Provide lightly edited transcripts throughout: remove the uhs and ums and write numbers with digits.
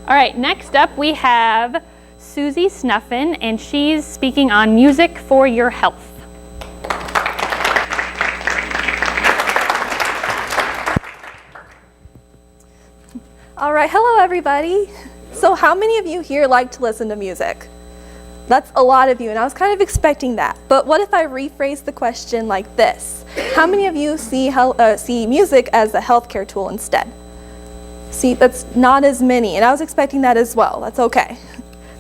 All right, next up we have Suzy Snuffin, and she's speaking on music for your health. All right, hello everybody. So how many of you here like to listen to music? That's a lot of you, and I was kind of expecting that. But what if I rephrase the question like this? How many of you see music as a healthcare tool instead? See, that's not as many, and I was expecting that as well. That's okay.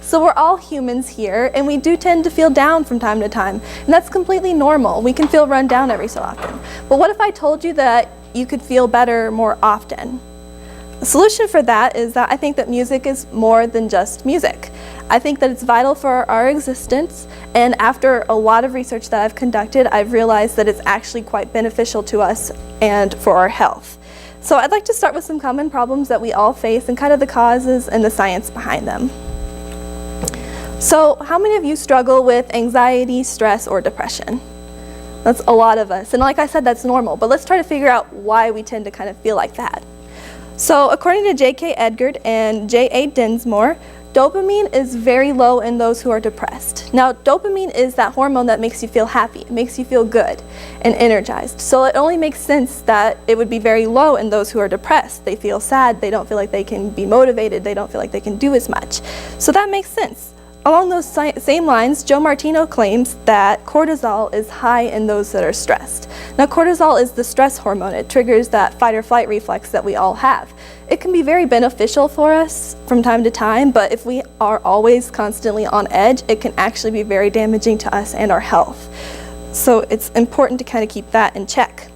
So we're all humans here, and we do tend to feel down from time to time, and that's completely normal. We can feel run down every so often. But what if I told you that you could feel better more often? The solution for that is that I think that music is more than just music. I think that it's vital for our existence, and after a lot of research that I've conducted, I've realized that it's actually quite beneficial to us and for our health. So I'd like to start with some common problems that we all face and kind of the causes and the science behind them. So how many of you struggle with anxiety, stress, or depression? That's a lot of us, and like I said, that's normal, but let's try to figure out why we tend to kind of feel like that. So according to J.K. Edgard and J.A. Dinsmore, dopamine is very low in those who are depressed. Now, dopamine is that hormone that makes you feel happy, it makes you feel good and energized. So it only makes sense that it would be very low in those who are depressed. They feel sad, they don't feel like they can be motivated, they don't feel like they can do as much. So that makes sense. Along those same lines, Joe Martino claims that cortisol is high in those that are stressed. Now, cortisol is the stress hormone. It triggers that fight or flight reflex that we all have. It can be very beneficial for us from time to time, but if we are always constantly on edge, it can actually be very damaging to us and our health. So it's important to kind of keep that in check.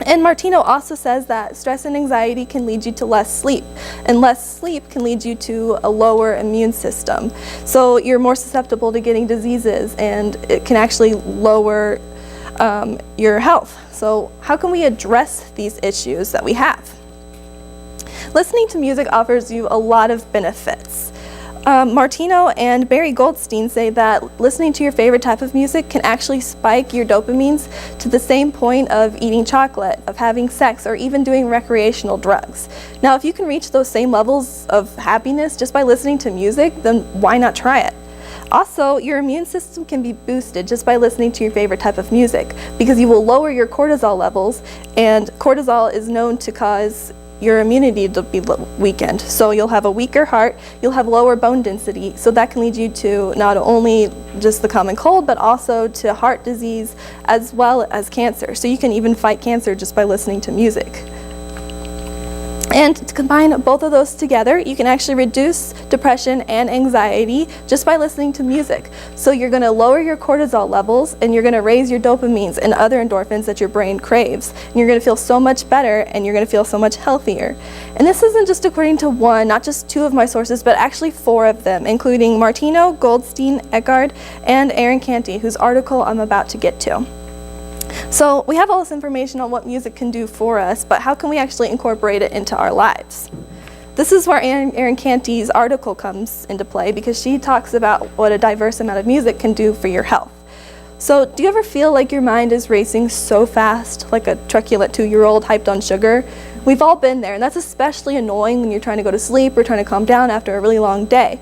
And Martino also says that stress and anxiety can lead you to less sleep, and less sleep can lead you to a lower immune system. So you're more susceptible to getting diseases, and it can actually lower your health. So how can we address these issues that we have? Listening to music offers you a lot of benefits. Martino and Barry Goldstein say that listening to your favorite type of music can actually spike your dopamines to the same point of eating chocolate, of having sex, or even doing recreational drugs. Now, if you can reach those same levels of happiness just by listening to music, then why not try it? Also, your immune system can be boosted just by listening to your favorite type of music, because you will lower your cortisol levels, and cortisol is known to cause your immunity to be weakened. So you'll have a weaker heart, you'll have lower bone density, so that can lead you to not only just the common cold, but also to heart disease as well as cancer. So you can even fight cancer just by listening to music. And to combine both of those together, you can actually reduce depression and anxiety just by listening to music. So you're going to lower your cortisol levels, and you're going to raise your dopamines and other endorphins that your brain craves. And you're going to feel so much better, and you're going to feel so much healthier. And this isn't just according to one, not just two of my sources, but actually 4 of them, including Martino, Goldstein, Eckard, and Aaron Canty, whose article I'm about to get to. So we have all this information on what music can do for us, but how can we actually incorporate it into our lives? This is where Aaron Canty's article comes into play, because she talks about what a diverse amount of music can do for your health. So do you ever feel like your mind is racing so fast, like a truculent 2-year-old hyped on sugar? We've all been there, and that's especially annoying when you're trying to go to sleep or trying to calm down after a really long day.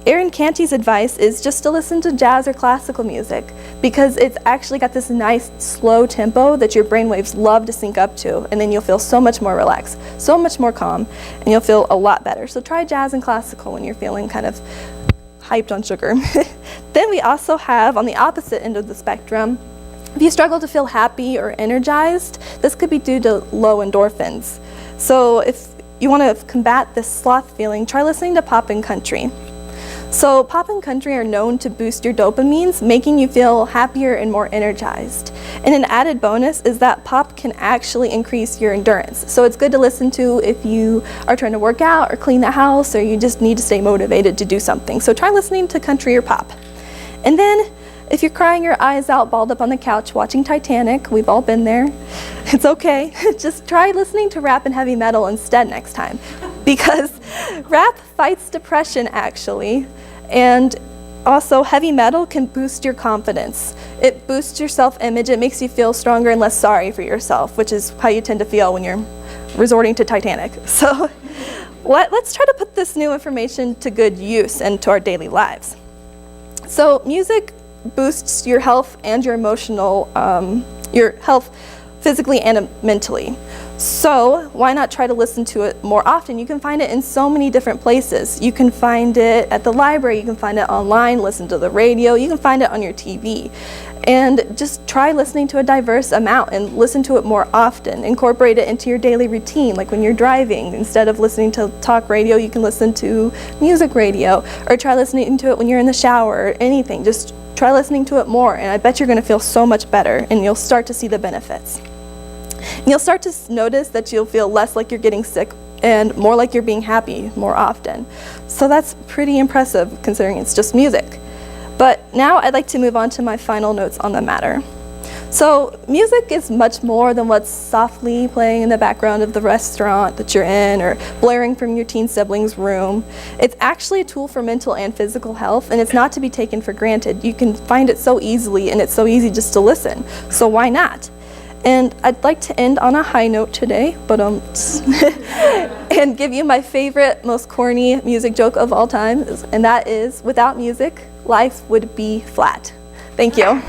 Aaron Canty's advice is just to listen to jazz or classical music, because it's actually got this nice slow tempo that your brainwaves love to sync up to, and then you'll feel so much more relaxed, so much more calm, and you'll feel a lot better. So try jazz and classical when you're feeling kind of hyped on sugar. Then we also have, on the opposite end of the spectrum, if you struggle to feel happy or energized, this could be due to low endorphins. So if you want to combat this sloth feeling, try listening to pop and country. So pop and country are known to boost your dopamines, making you feel happier and more energized. And an added bonus is that pop can actually increase your endurance. So it's good to listen to if you are trying to work out or clean the house, or you just need to stay motivated to do something. So try listening to country or pop. And then if you're crying your eyes out, balled up on the couch watching Titanic, we've all been there, it's okay. Just try listening to rap and heavy metal instead next time, because rap fights depression actually, and also heavy metal can boost your confidence. It boosts your self-image, it makes you feel stronger and less sorry for yourself, which is how you tend to feel when you're resorting to Titanic. So let's try to put this new information to good use and to our daily lives. So music boosts your health and your emotional, your health physically and mentally. So why not try to listen to it more often? You can find it in so many different places. You can find it at the library, you can find it online, listen to the radio, you can find it on your TV. And just try listening to a diverse amount and listen to it more often. Incorporate it into your daily routine, like when you're driving. Instead of listening to talk radio, you can listen to music radio, or try listening to it when you're in the shower, or anything. Just try listening to it more, and I bet you're gonna feel so much better, and you'll start to see the benefits. And you'll start to notice that you'll feel less like you're getting sick and more like you're being happy more often. So that's pretty impressive considering it's just music. But now I'd like to move on to my final notes on the matter. So music is much more than what's softly playing in the background of the restaurant that you're in or blaring from your teen sibling's room. It's actually a tool for mental and physical health, and it's not to be taken for granted. You can find it so easily, and it's so easy just to listen. So why not? And I'd like to end on a high note today, but and give you my favorite, most corny music joke of all time, and that is, without music, life would be flat. Thank you.